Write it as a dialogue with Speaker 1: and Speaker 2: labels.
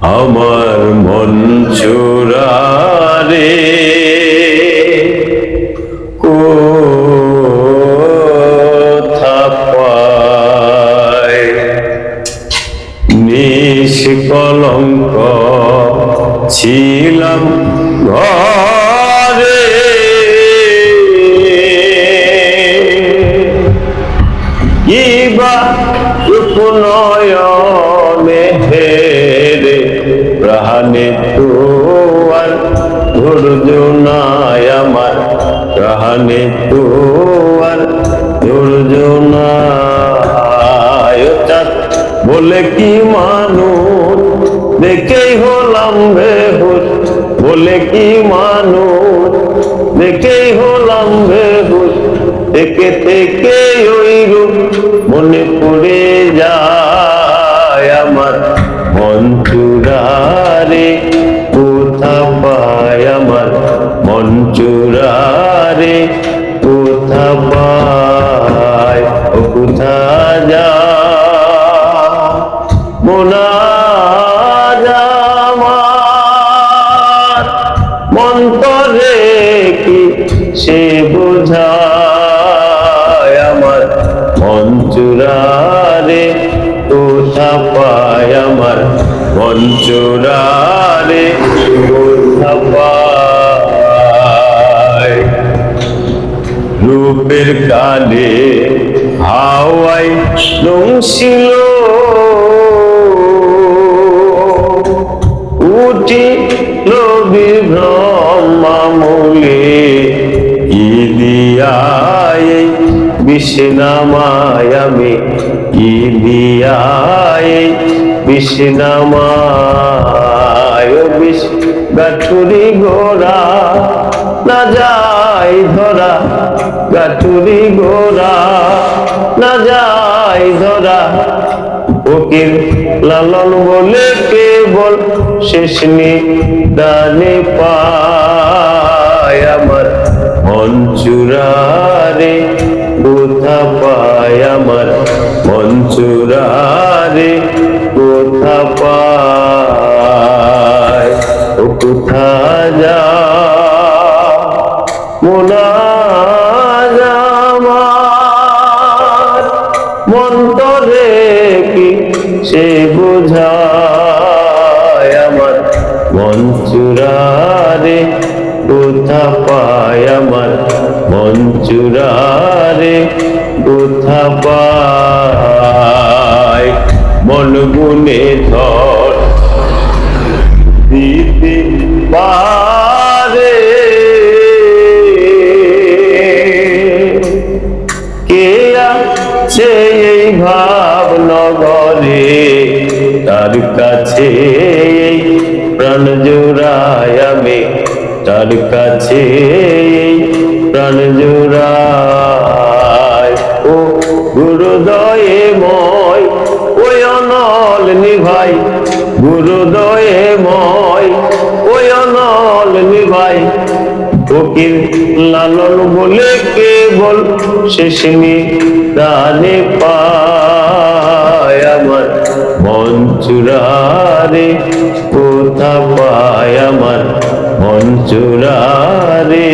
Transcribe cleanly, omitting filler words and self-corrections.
Speaker 1: আমার মন চোরারে কোথা পায় নিষ্কলঙ্ক ছিলাম ঘরে কিবা উপনয়নে হেরে প্রাণে তোয়ার ধৈর্য নাই আমার প্রাণে তোয়ার ধৈর্য নাই বলে কি মানুষ দেখেই হলাম বেহুশ বলে কি মানুষ দেখেই হলাম বেহুশ থেকে থেকে ওই রূপ মনে পড়ে যায় আমার মন চোরারে কোথা পায় আমার মন চোরারে কোথা পায় ও কোথা যা মোনা আমার মন্তরে কি সে বোঝায় আমার মন চোরারে কোথা পায় আমার মন চোরারে কোথা পায় রূপের কালে হাওয়ায় নংশিল উঠিল বিভ্রমামূলে কি দিয়ায় বিষ্ণামায় আমি কি দিয়ায় বিষ্ণামায় বিষ গাঠুরি গোরা না যায় ধরা গাঠুরি গোরা না যায় ধরা ফকির লালন বলে কেবল শেষ নিদানে পায় আমার মন চোরারে কোথা পায় আমার মন চোরারে কোথা পায় ও কোথা যা মোনা আমার মন্তরে কি সে বোঝায় আমার মন চোরারে কোথা পায় আমার মন চোরারে কোথা পায় মন গুনে ধর দিতে পারে কে আছে এই ভাবনগরে তার কাছে প্রাণ জোড়ায় আমি তার কাছে প্রাণ জোড়ায় ও গুরুদয়ে ময় ওই অনল নিভাই গুরুদয়ে ময় ওই অনল নিভাই ফকির লালন বলে কেবল শেষ নিদানে পায় আমার মন চোরারে কোথা পায় আমার মন চোরারে।